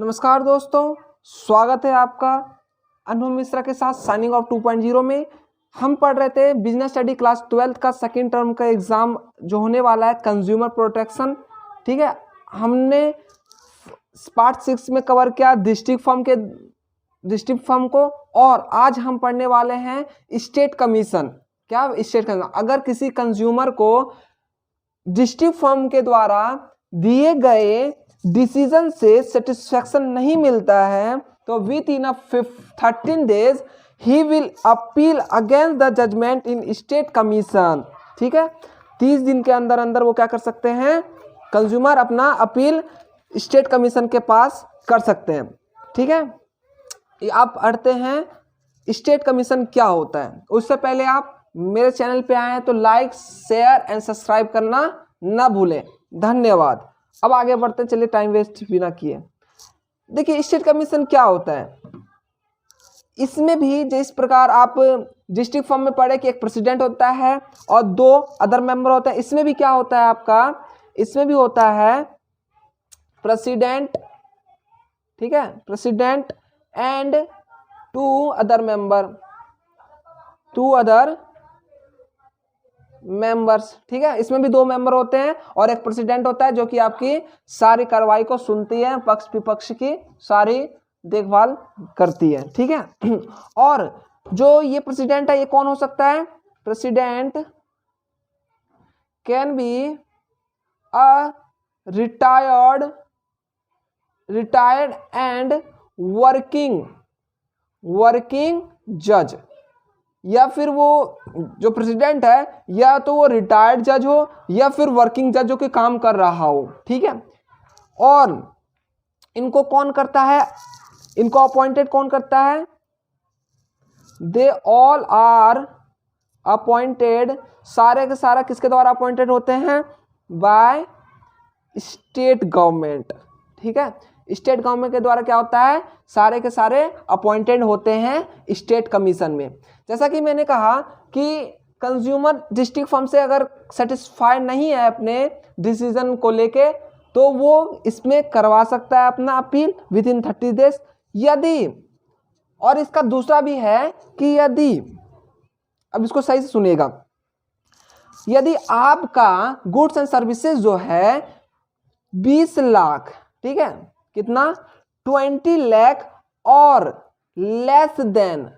नमस्कार दोस्तों, स्वागत है आपका अनुभव मिश्रा के साथ साइनिंग ऑफ 2.0 में। हम पढ़ रहे थे बिजनेस स्टडी क्लास 12 का सेकेंड टर्म का एग्ज़ाम जो होने वाला है कंज्यूमर प्रोटेक्शन। ठीक है, हमने पार्ट 6 में कवर किया डिस्ट्रिक्ट फर्म को, और आज हम पढ़ने वाले हैं स्टेट कमीशन। क्या स्टेट कमीशन? अगर किसी कंज्यूमर को डिस्ट्रिक्ट फर्म के द्वारा दिए गए डिसीजन से सेटिस्फैक्शन नहीं मिलता है तो with in 13 days he will appeal against the judgment in state commission. ठीक है, 30 दिन के अंदर अंदर वो क्या कर सकते हैं, कंज्यूमर अपना अपील स्टेट कमीशन के पास कर सकते हैं। ठीक है, आप पढ़ते हैं स्टेट कमीशन क्या होता है। उससे पहले आप मेरे चैनल पे आए हैं तो लाइक, शेयर एंड सब्सक्राइब करना ना भूलें। धन्यवाद। अब आगे बढ़ते हैं, चलिए टाइम वेस्ट बिना किए। देखिए स्टेट कमीशन क्या होता है। इसमें भी जिस प्रकार आप डिस्ट्रिक्ट फॉर्म में पढ़े कि एक प्रेसिडेंट होता है और 2 अदर मेंबर होते हैं, इसमें भी क्या होता है आपका, इसमें भी होता है प्रेसिडेंट। ठीक है, प्रेसिडेंट एंड 2 अदर मेंबर्स। ठीक है, इसमें भी 2 मेंबर होते हैं और एक प्रेसिडेंट होता है जो कि आपकी सारी कार्रवाई को सुनती है, पक्ष विपक्ष की सारी देखभाल करती है। ठीक है, और जो ये प्रेसिडेंट है ये कौन हो सकता है? President can be a retired and working जज, या फिर वो जो प्रेसिडेंट है या तो वो रिटायर्ड जज हो या फिर वर्किंग जज हो के काम कर रहा हो। ठीक है, और इनको कौन करता है, इनको अपॉइंटेड कौन करता है? दे ऑल आर अपॉइंटेड, सारे के सारा किसके द्वारा अपॉइंटेड होते हैं? By state government. ठीक है, स्टेट गवर्नमेंट के द्वारा क्या होता है, सारे के सारे अपॉइंटेड होते हैं स्टेट कमीशन में। जैसा कि मैंने कहा कि कंज्यूमर डिस्ट्रिक्ट फर्म से अगर सेटिस्फाइड नहीं है अपने डिसीजन को लेके तो वो इसमें करवा सकता है अपना अपील विद इन 30 डेज। यदि, और इसका दूसरा भी है कि यदि, अब इसको सही से सुनिएगा, यदि आपका गुड्स एंड सर्विसेज जो है 20 लाख, ठीक है, कितना, 20 लाख और लेस देन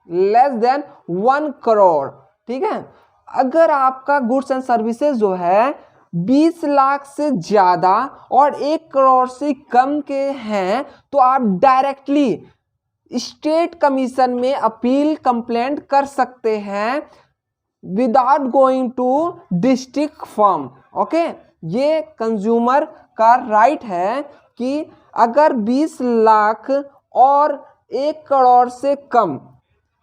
1 करोड़। ठीक है, अगर आपका गुड्स एंड सर्विसेज जो है 20 लाख से ज्यादा और 1 करोड़ से कम के हैं तो आप डायरेक्टली स्टेट कमीशन में अपील कंप्लेंट कर सकते हैं without going to district forum. Okay, ये कंज्यूमर का राइट है कि अगर 20 लाख और 1 करोड़ से कम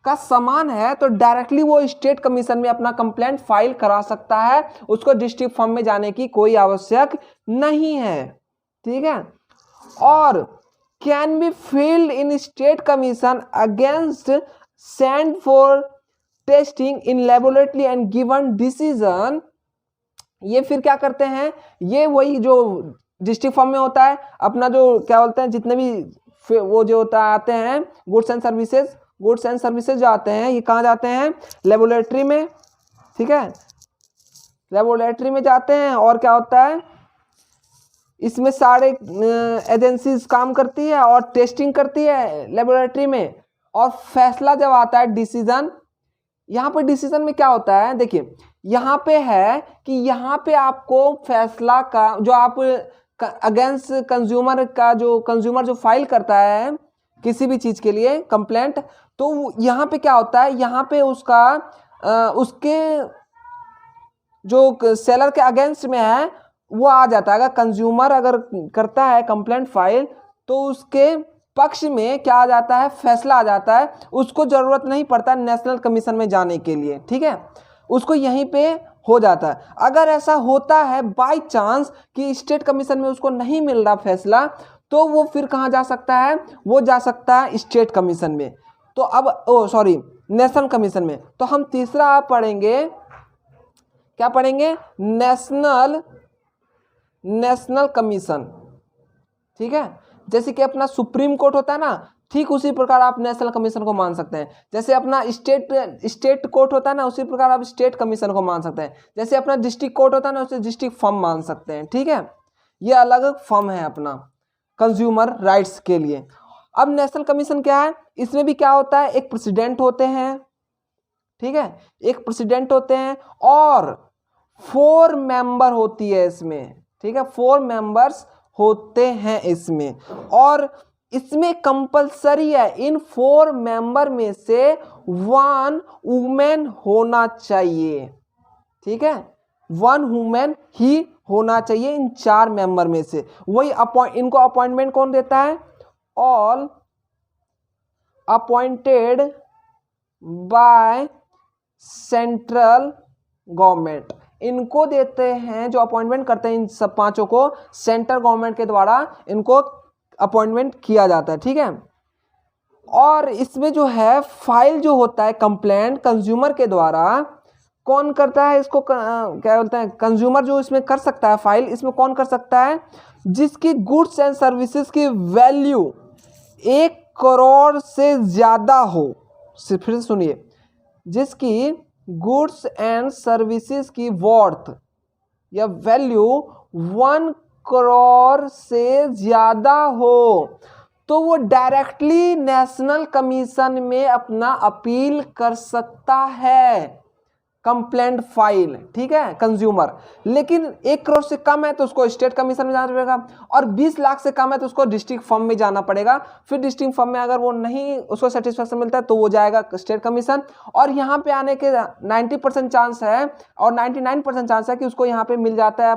का सामान है तो डायरेक्टली वो स्टेट कमीशन में अपना कंप्लेंट फाइल करा सकता है, उसको डिस्ट्रिक्ट फर्म में जाने की कोई आवश्यक नहीं है। ठीक है, और can be filled in state commission against send for testing in laboratory and given decision. ये फिर क्या करते हैं, ये वही जो डिस्ट्रिक्ट फर्म में होता है अपना जो क्या बोलते हैं, जितने भी वो जो होता है आते हैं गुड्स एंड सर्विसेज जो आते हैं, ये कहाँ जाते हैं? लेबोरेटरी में। ठीक है, लेबोरेटरी में जाते हैं और क्या होता है, इसमें सारे एजेंसीज काम करती है और टेस्टिंग करती है लेबोरेटरी में, और फैसला जब आता है डिसीजन, यहाँ पे डिसीजन में क्या होता है, देखिए यहाँ पे है कि यहाँ पे आपको फैसला का जो आप अगेंस्ट कंज्यूमर जो फाइल करता है किसी भी चीज के लिए कंप्लेंट, तो यहाँ पे क्या होता है, यहाँ पे उसके जो सेलर के अगेंस्ट में है वो आ जाता है। अगर कंज्यूमर अगर करता है कंप्लेंट फाइल तो उसके पक्ष में क्या आ जाता है, फैसला आ जाता है, उसको जरूरत नहीं पड़ता नेशनल कमीशन में जाने के लिए। ठीक है, उसको यहीं पे हो जाता है। अगर ऐसा होता है बाय चांस कि स्टेट कमीशन में उसको नहीं मिल रहा फैसला, तो वो फिर कहाँ जा सकता है, वो जा सकता है स्टेट कमीशन में। तो अब नेशनल कमीशन में। तो हम तीसरा पढ़ेंगे, क्या पढ़ेंगे? National commission. ठीक है, जैसे कि अपना सुप्रीम कोर्ट होता है ना, ठीक उसी प्रकार आप नेशनल कमीशन को मान सकते हैं। जैसे अपना स्टेट कोर्ट होता है ना, उसी प्रकार आप स्टेट कमीशन को मान सकते हैं। जैसे अपना डिस्ट्रिक्ट कोर्ट होता है ना, उसे डिस्ट्रिक्ट फर्म मान सकते हैं। ठीक है, ये अलग अलग फर्म है अपना कंज्यूमर राइट्स के लिए। अब नेशनल कमीशन क्या है, इसमें भी क्या होता है, एक प्रेसिडेंट होते हैं, ठीक है, एक प्रेसिडेंट होते हैं और 4 मेंबर होती है इसमें। ठीक है, 4 मेंबर्स होते हैं इसमें, और इसमें कंपलसरी है इन 4 मेंबर में से 1 वुमेन होना चाहिए। ठीक है, 1 वुमेन ही होना चाहिए इन 4 मेंबर में से। वही इनको अपॉइंटमेंट कौन देता है, all appointed by central government. इनको देते हैं, जो अपॉइंटमेंट करते हैं इन सब 5 को, सेंट्रल गवर्नमेंट के द्वारा इनको अपॉइंटमेंट किया जाता है। ठीक है, और इसमें जो है फाइल जो होता है कंप्लेंट कंज्यूमर के द्वारा, कौन करता है इसको, क्या बोलते हैं, कंज्यूमर जो इसमें कर सकता है फाइल, इसमें कौन कर सकता है, जिसकी गुड्स एंड सर्विसेज की वैल्यू 1 करोड़ से ज़्यादा हो। फिर सुनिए, जिसकी गुड्स एंड सर्विसेज की वर्थ या वैल्यू 1 करोड़ से ज़्यादा हो, तो वो डायरेक्टली नेशनल कमीशन में अपना अपील कर सकता है कंप्लेंट फाइल। ठीक है, कंज्यूमर। लेकिन 1 करोड़ से कम है तो उसको स्टेट कमीशन में जाना पड़ेगा, और 20 लाख से कम है तो उसको डिस्ट्रिक्ट फर्म में जाना पड़ेगा। फिर डिस्ट्रिक्ट फर्म में अगर वो नहीं, उसको सेटिस्फेक्शन मिलता है तो वो जाएगा स्टेट कमीशन, और यहाँ पे आने के 90% चांस है और 99% चांस है कि उसको यहाँ पे मिल जाता है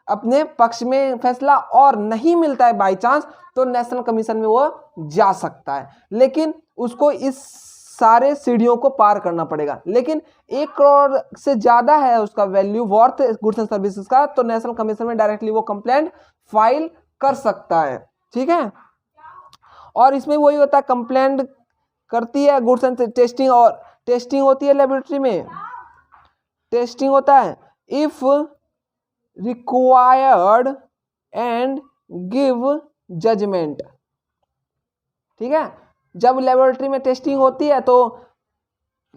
अपने पक्ष में फैसला, और नहीं मिलता है बाई चांस तो नेशनल कमीशन में वो जा सकता है। लेकिन उसको इस सारे सीढ़ियों को पार करना पड़ेगा। लेकिन 1 करोड़ से ज्यादा है उसका value worth goods and services का, तो नेशनल कमीशन में डायरेक्टली वो कंप्लेंट फाइल कर सकता है। ठीक है, और इसमें वही होता है, कंप्लेंट करती है गुड्स एंड टेस्टिंग, और टेस्टिंग होती है लेबोरेटरी में, टेस्टिंग होता है if required and give judgment. ठीक है, जब लेबोरेटरी में टेस्टिंग होती है तो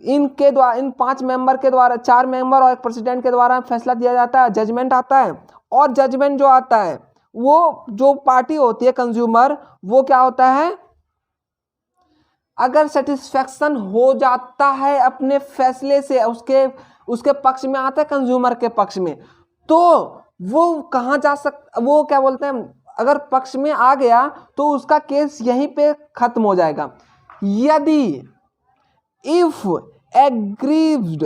इनके द्वारा, इन 5 मेंबर के द्वारा, 4 मेंबर और एक प्रेसिडेंट के द्वारा फैसला दिया जाता है, जजमेंट आता है। और जजमेंट जो आता है, वो जो पार्टी होती है कंज्यूमर, वो क्या होता है, अगर सेटिस्फेक्शन हो जाता है अपने फैसले से, उसके पक्ष में आता है कंज्यूमर के पक्ष में, तो वो कहाँ जा सकता, वो क्या बोलते हैं, अगर पक्ष में आ गया तो उसका केस यहीं पे खत्म हो जाएगा। यदि इफ एग्रीव्ड,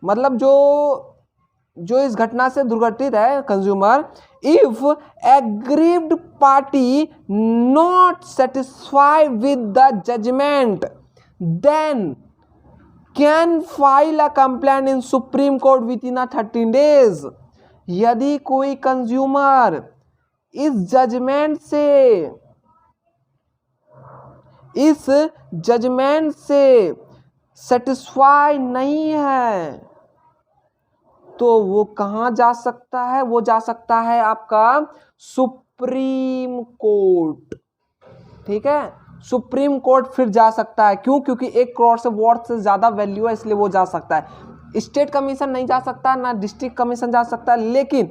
मतलब जो इस घटना से दुर्घटित है consumer, if aggrieved party not satisfied with the judgment then can file a complaint in Supreme Court with in 13 days. यदि कोई कंज्यूमर इस जजमेंट से सेटिस्फाई नहीं है तो वो कहाँ जा सकता है, वो जा सकता है आपका सुप्रीम कोर्ट। ठीक है, सुप्रीम कोर्ट फिर जा सकता है। क्यों? क्योंकि 1 करोड़ से वर्थ से ज्यादा वैल्यू है, इसलिए वो जा सकता है। स्टेट कमीशन नहीं जा सकता, ना डिस्ट्रिक्ट कमीशन जा सकता है, लेकिन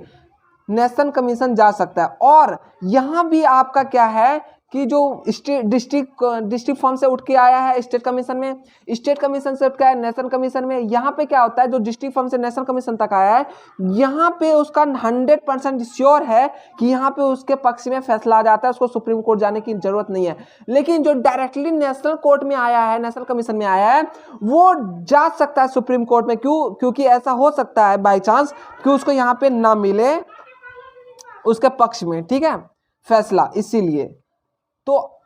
नेशनल कमीशन जा सकता है। और यहां भी आपका क्या है कि जो डिस्ट्रिक्ट फॉर्म से उठ के आया है स्टेट कमीशन में, स्टेट कमीशन से उठ के आया नेशनल कमीशन में, यहाँ पे क्या होता है, जो डिस्ट्रिक्ट फॉर्म से नेशनल कमीशन तक आया है, यहाँ पे उसका 100% श्योर है कि यहाँ पे उसके पक्ष में फैसला आ जाता है, उसको सुप्रीम कोर्ट जाने की जरूरत नहीं है। लेकिन जो डायरेक्टली नेशनल कोर्ट में आया है, नेशनल कमीशन में आया है, वो जा सकता है सुप्रीम कोर्ट में। क्यों? क्योंकि ऐसा हो सकता है बाई चांस कि उसको यहाँ पे ना मिले उसके पक्ष में, ठीक है, फैसला। इसीलिए तो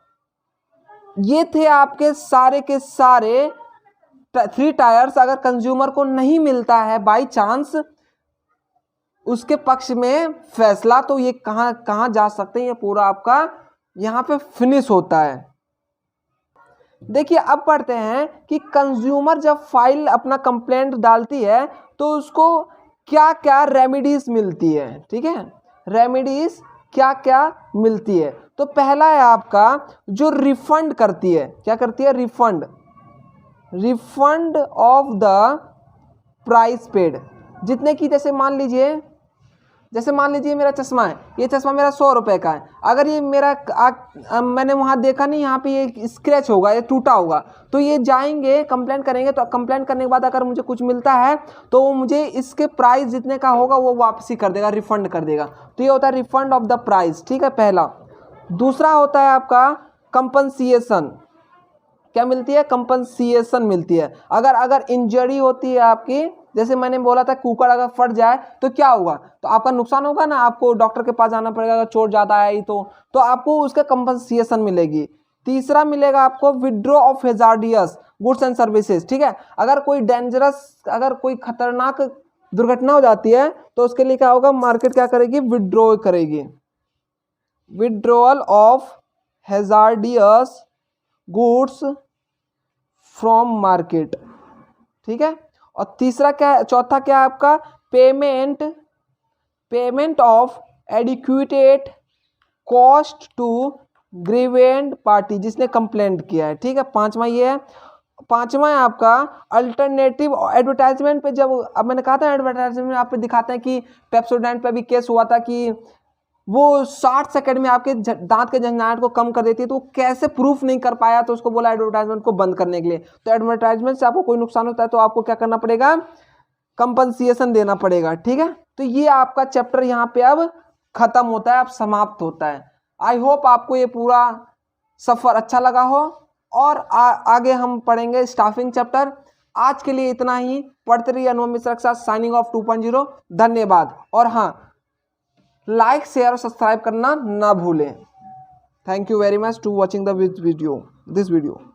ये थे आपके सारे के सारे 3 टायर्स। अगर कंज्यूमर को नहीं मिलता है बाई चांस उसके पक्ष में फैसला, तो ये कहां जा सकते हैं, ये पूरा आपका यहां पे फिनिश होता है। देखिए अब पढ़ते हैं कि कंज्यूमर जब फाइल अपना कंप्लेंट डालती है तो उसको क्या क्या रेमेडीज मिलती है। ठीक है, रेमेडीज क्या क्या मिलती है। तो पहला है आपका जो रिफंड करती है, क्या करती है, refund, refund of the price paid, जितने की, जैसे मान लीजिए मेरा चश्मा है, ये चश्मा मेरा 100 रुपये का है, अगर ये मेरा मैंने वहाँ देखा नहीं, यहाँ पे ये स्क्रैच होगा, ये टूटा होगा, तो ये जाएंगे कंप्लेंट करेंगे, तो कंप्लेंट करने के बाद अगर मुझे कुछ मिलता है तो वो मुझे इसके प्राइस जितने का होगा वो वापसी कर देगा, रिफंड कर देगा। तो ये होता है रिफंड ऑफ द प्राइस, ठीक है, पहला। दूसरा होता है आपका कंपनसिएशन, क्या मिलती है, कंपनसिएशन मिलती है। अगर इंजरी होती है आपकी, जैसे मैंने बोला था कुकर अगर फट जाए तो क्या होगा, तो आपका नुकसान होगा ना, आपको डॉक्टर के पास जाना पड़ेगा अगर चोट ज़्यादा आई तो आपको उसका कंपनसिएशन मिलेगी। तीसरा मिलेगा आपको withdraw of hazardous goods and services, ठीक है, अगर कोई डेंजरस, अगर कोई खतरनाक दुर्घटना हो जाती है तो उसके लिए क्या होगा, मार्केट क्या करेगी, विड्रॉ करेगी, withdrawal of hazardous goods from market, ठीक है। और तीसरा क्या है, चौथा क्या है आपका, payment of adequated cost to grievant party, जिसने कंप्लेंट किया है, ठीक है। पांचवा ये है, पांचवा है आपका अल्टरनेटिव एडवर्टाइजमेंट पे, जब अब मैंने कहा था एडवर्टाइजमेंट में आप पे दिखाते हैं कि पेप्सोडेंट पे भी केस हुआ था कि वो 60 सेकंड में आपके दांत के झंझनाहट को कम कर देती है, तो वो कैसे प्रूफ नहीं कर पाया, तो उसको बोला एडवर्टाइजमेंट को बंद करने के लिए। तो एडवर्टाइजमेंट से आपको कोई नुकसान होता है तो आपको क्या करना पड़ेगा, कंपनसिएशन देना पड़ेगा, ठीक है। तो ये आपका चैप्टर यहाँ पे अब खत्म होता है, अब समाप्त होता है। आई होप आपको ये पूरा सफर अच्छा लगा हो, और आगे हम पढ़ेंगे स्टाफिंग चैप्टर। आज के लिए इतना ही, पढ़ते रहिए अनुभव मिश्रा के साथ, साइनिंग ऑफ 2.0। धन्यवाद, और हाँ, लाइक शेयर और सब्सक्राइब करना ना भूलें। Thank you very much to watching this video.